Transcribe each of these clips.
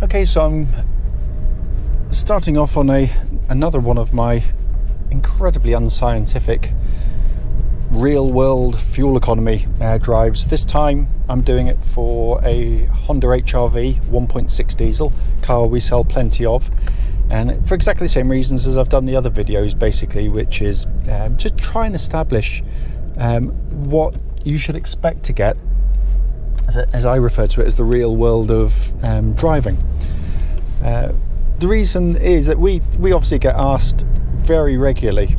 Okay, so I'm starting off on another one of my incredibly unscientific real-world fuel economy drives. This time I'm doing it for a Honda HR-V 1.6 diesel car we sell plenty of, and for exactly the same reasons as I've done the other videos, basically, which is just try and establish what you should expect to get, as I refer to it, as the real world of driving. The reason is that we obviously get asked very regularly,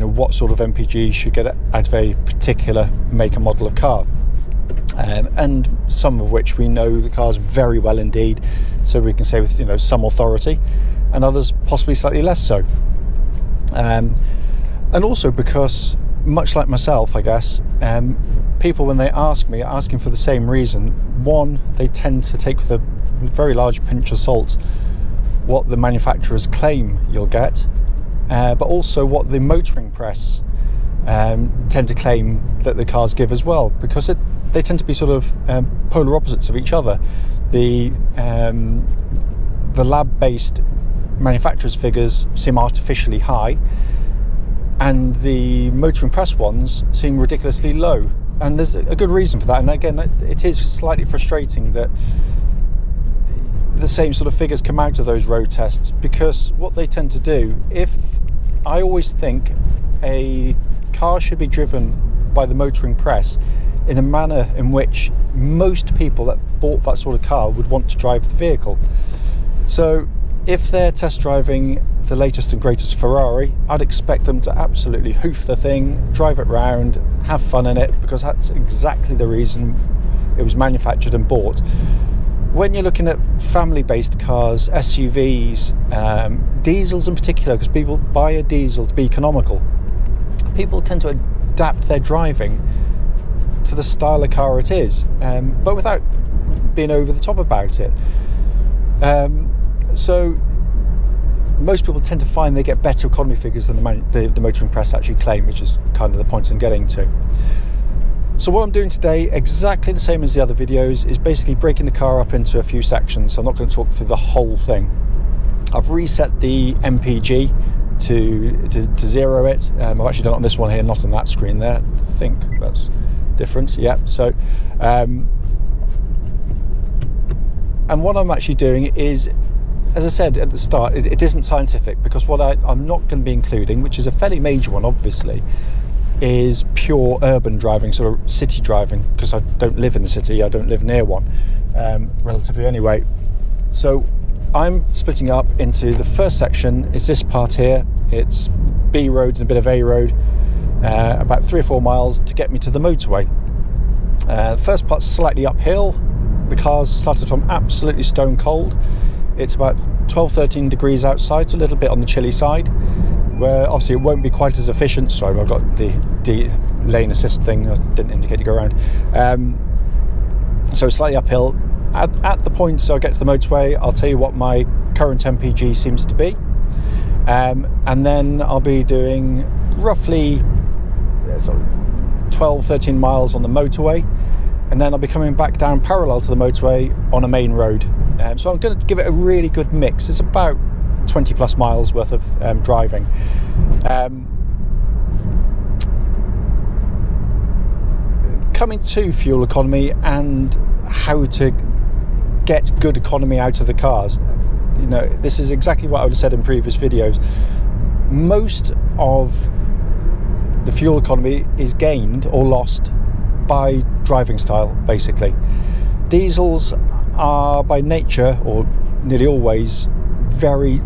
what sort of MPG you should get out of a particular make and model of car, and some of which we know the cars very well indeed, so we can say with some authority, and others possibly slightly less so. And also because, much like myself, I guess, people, when they ask me, are asking for the same reason. One, they tend to take with a very large pinch of salt what the manufacturers claim you'll get, but also what the motoring press tend to claim that the cars give as well, because they tend to be sort of polar opposites of each other. The lab-based manufacturers' figures seem artificially high, and the motoring press ones seem ridiculously low, and there's a good reason for that. And again, it is slightly frustrating that the same sort of figures come out of those road tests, because what they tend to do, I always think a car should be driven by the motoring press in a manner in which most people that bought that sort of car would want to drive the vehicle. So if they're test driving the latest and greatest Ferrari, I'd expect them to absolutely hoof the thing, drive it round, have fun in it, because that's exactly the reason it was manufactured and bought. When you're looking at family-based cars, SUVs, diesels in particular, because people buy a diesel to be economical, people tend to adapt their driving to the style of car it is, but without being over the top about it. So most people tend to find they get better economy figures than the motoring press actually claim, which is kind of the point I'm getting to. So what I'm doing today, exactly the same as the other videos, is basically breaking the car up into a few sections. So I'm not going to talk through the whole thing. I've reset the MPG to zero it. I've actually done it on this one here, not on that screen there. I think that's different. Yeah. So, and what I'm actually doing is, as I said at the start, it isn't scientific, because what I'm not going to be including, which is a fairly major one, obviously, is pure urban driving, sort of city driving, because I don't live in the city, I don't live near one, relatively anyway. So I'm splitting up into, the first section is this part here. It's B roads and a bit of A road, about 3 or 4 miles to get me to the motorway. The first part's slightly uphill. The car's started from absolutely stone cold. It's about 12-13 degrees outside, so a little bit on the chilly side, where obviously it won't be quite as efficient. Sorry, I've got the lane assist thing, I didn't indicate to go around. So slightly uphill. At the point I get to the motorway, I'll tell you what my current MPG seems to be, and then I'll be doing roughly 12-13 miles on the motorway, and then I'll be coming back down parallel to the motorway on a main road. So I'm going to give it a really good mix. It's about 20 plus miles worth of driving. Coming to fuel economy and how to get good economy out of the cars. This is exactly what I would have said in previous videos. Most of the fuel economy is gained or lost by driving style, basically. Diesels are by nature, or nearly always, very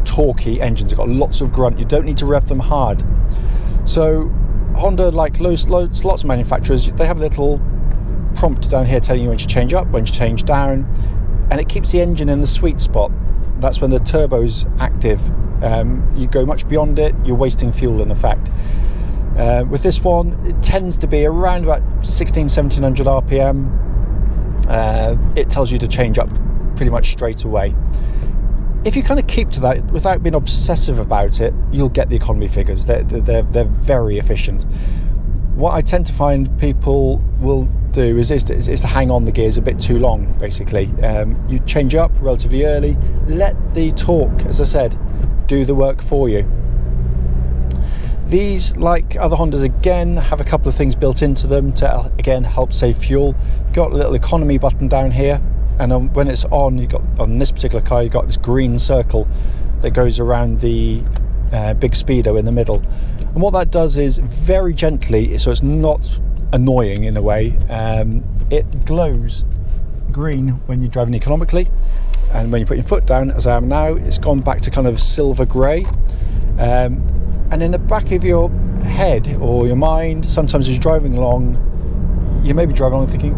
torquey engines. They've got lots of grunt. You don't need to rev them hard. So Honda, like lots of manufacturers, they have a little prompt down here telling you when to change up, when to change down, and it keeps the engine in the sweet spot. That's when the turbo's active. You go much beyond it, you're wasting fuel in effect. With this one, it tends to be around about 1700 RPM. It tells you to change up pretty much straight away. If you kind of keep to that without being obsessive about it, you'll get the economy figures. They're very efficient. What I tend to find, people will do is to hang on the gears a bit too long, basically. You change up relatively early, let the torque, as I said, do the work for you. These, like other Hondas, again have a couple of things built into them to again help save fuel. You've got a little economy button down here, and when it's on, you got on this particular car, you got this green circle that goes around the big speedo in the middle. And what that does is very gently, so it's not annoying in a way, it glows green when you're driving economically, and when you put your foot down, as I am now, it's gone back to kind of silver grey. And in the back of your head or your mind, sometimes as you're driving along, you may be driving along thinking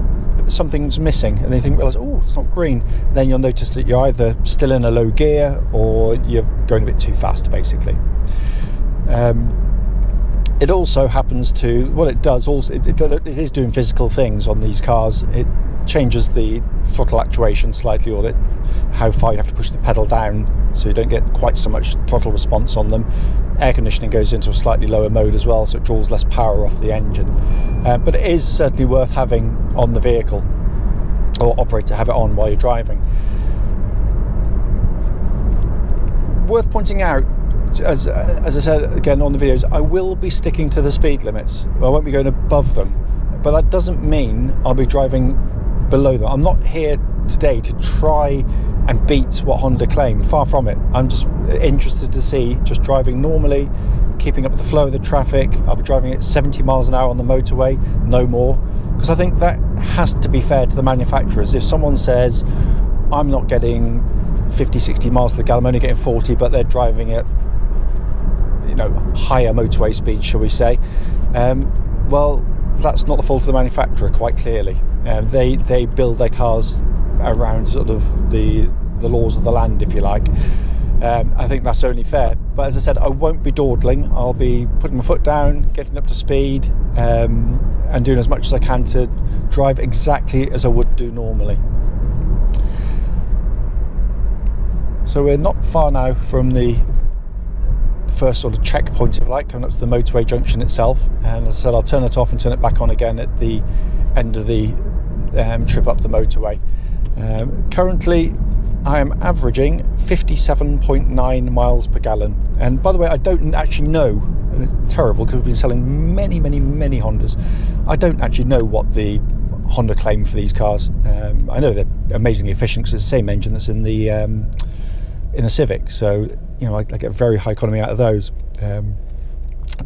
something's missing, and then you realize, oh, it's not green. Then you'll notice that you're either still in a low gear or you're going a bit too fast, basically. It also happens to, what it does also, it is doing physical things on these cars. It changes the throttle actuation slightly, or how far you have to push the pedal down, so you don't get quite so much throttle response on them. Air conditioning goes into a slightly lower mode as well, so it draws less power off the engine. But it is certainly worth having on the vehicle, or operate to have it on while you're driving. Worth pointing out, as I said again on the videos, I will be sticking to the speed limits. I won't be going above them, but that doesn't mean I'll be driving below them. I'm not here today to try and beat what Honda claim. Far from it. I'm just interested to see, just driving normally, keeping up with the flow of the traffic. I'll be driving at 70 miles an hour on the motorway, no more, because I think that has to be fair to the manufacturers. If someone says, I'm not getting 50, 60 miles to the gallon, I'm only getting 40, but they're driving at, higher motorway speed, shall we say, well, that's not the fault of the manufacturer, quite clearly. They build their cars around sort of the laws of the land, if you like. I think that's only fair. But as I said, I won't be dawdling. I'll be putting my foot down, getting up to speed, and doing as much as I can to drive exactly as I would do normally. So we're not far now from the first sort of checkpoint, if you like, coming up to the motorway junction itself. And as I said, I'll turn it off and turn it back on again at the end of the trip up the motorway. Currently I am averaging 57.9 miles per gallon, and by the way, I don't actually know, and it's terrible because we've been selling many Hondas, I don't actually know what the Honda claim for these cars. I know they're amazingly efficient because it's the same engine that's in the Civic, so I get very high economy out of those,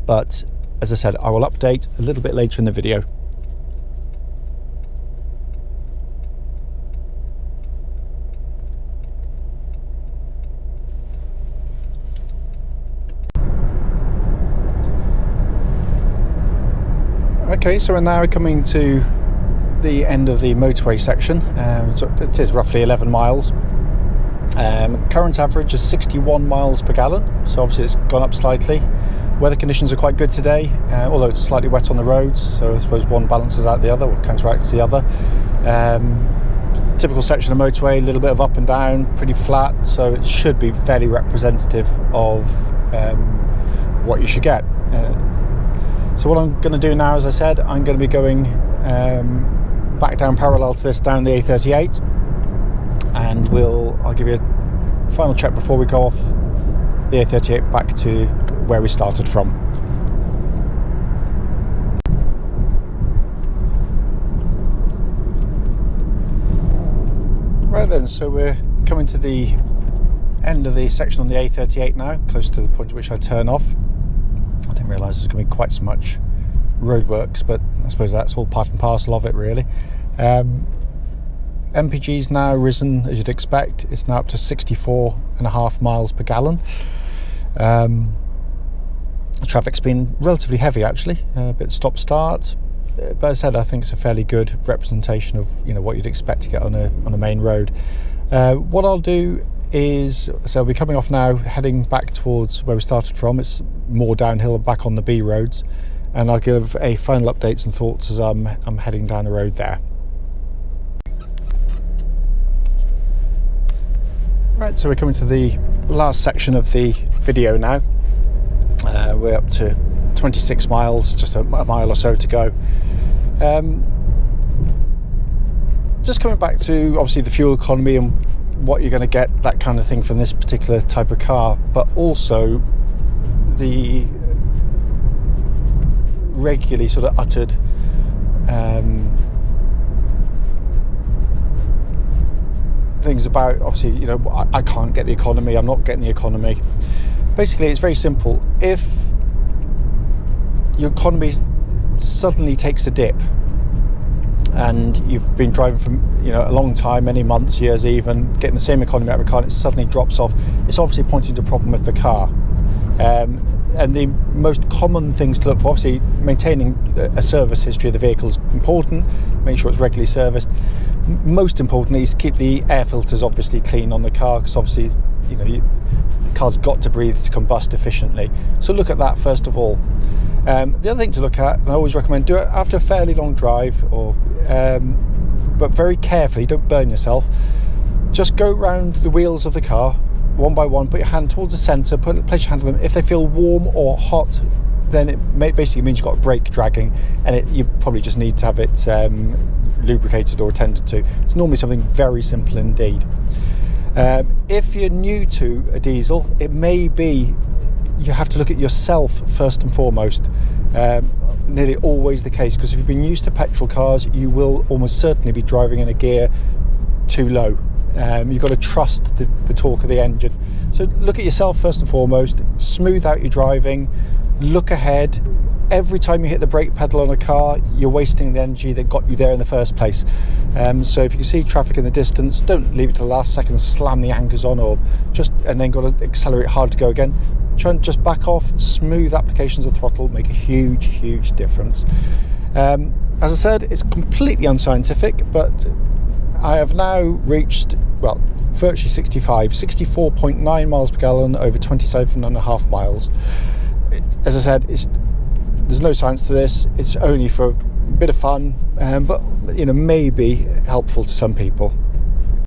but as I said, I will update a little bit later in the video. Okay, so we're now coming to the end of the motorway section. So it is roughly 11 miles. Current average is 61 miles per gallon, so obviously it's gone up slightly. Weather conditions are quite good today, although it's slightly wet on the roads, so I suppose one balances out the other, or counteracts the other. Typical section of motorway, a little bit of up and down, pretty flat, so it should be fairly representative of what you should get. So what I'm going to do now, as I said, I'm going to be going back down parallel to this down the A38, and I'll give you a final check before we go off the A38 back to where we started from. Right then, so we're coming to the end of the section on the A38 now, close to the point at which I turn off. I didn't realise there's going to be quite so much roadworks, but I suppose that's all part and parcel of it, really. MPG's now risen, as you'd expect. It's now up to 64.5 miles per gallon. The traffic's been relatively heavy, actually, a bit stop-start. But as I said, I think it's a fairly good representation of what you'd expect to get on a main road. What I'll do is, so I'll be coming off now, heading back towards where we started from. It's more downhill, back on the B roads, and I'll give a final updates and thoughts as I'm heading down the road there. Right, so we're coming to the last section of the video now. We're up to 26 miles, just a mile or so to go. just coming back to obviously the fuel economy and what you're going to get, that kind of thing, from this particular type of car, but also the regularly sort of uttered things about, obviously, you know, I can't get the economy, I'm not getting the economy. Basically, it's very simple. If your economy suddenly takes a dip and you've been driving for, you know, a long time, many months, years even, getting the same economy out of a car, and it suddenly drops off, it's obviously pointing to a problem with the car. And the most common things to look for, obviously, maintaining a service history of the vehicle is important. Make sure it's regularly serviced. Most importantly is keep the air filters obviously clean on the car, because obviously, you know, the car's got to breathe to combust efficiently. So look at that first of all. The other thing to look at, and I always recommend, do it after a fairly long drive, or but very carefully, don't burn yourself. Just go round the wheels of the car one by one, put your hand towards the centre, place your hand on them. If they feel warm or hot, then it basically means you've got a brake dragging, and you probably just need to have it lubricated or attended to. It's normally something very simple indeed. If you're new to a diesel, it may be you have to look at yourself first and foremost. Nearly always the case, because if you've been used to petrol cars, you will almost certainly be driving in a gear too low. You've got to trust the torque of the engine. So look at yourself first and foremost, smooth out your driving, look ahead. Every time you hit the brake pedal on a car, you're wasting the energy that got you there in the first place. So if you can see traffic in the distance, don't leave it to the last second, slam the anchors on, and then got to accelerate hard to go again. Try and just back off, smooth applications of throttle, make a huge difference. As I said, it's completely unscientific, but I have now reached, well, virtually 64.9 miles per gallon over 27.5 miles. As I said, there's no science to this. It's only for a bit of fun, but you know, maybe helpful to some people.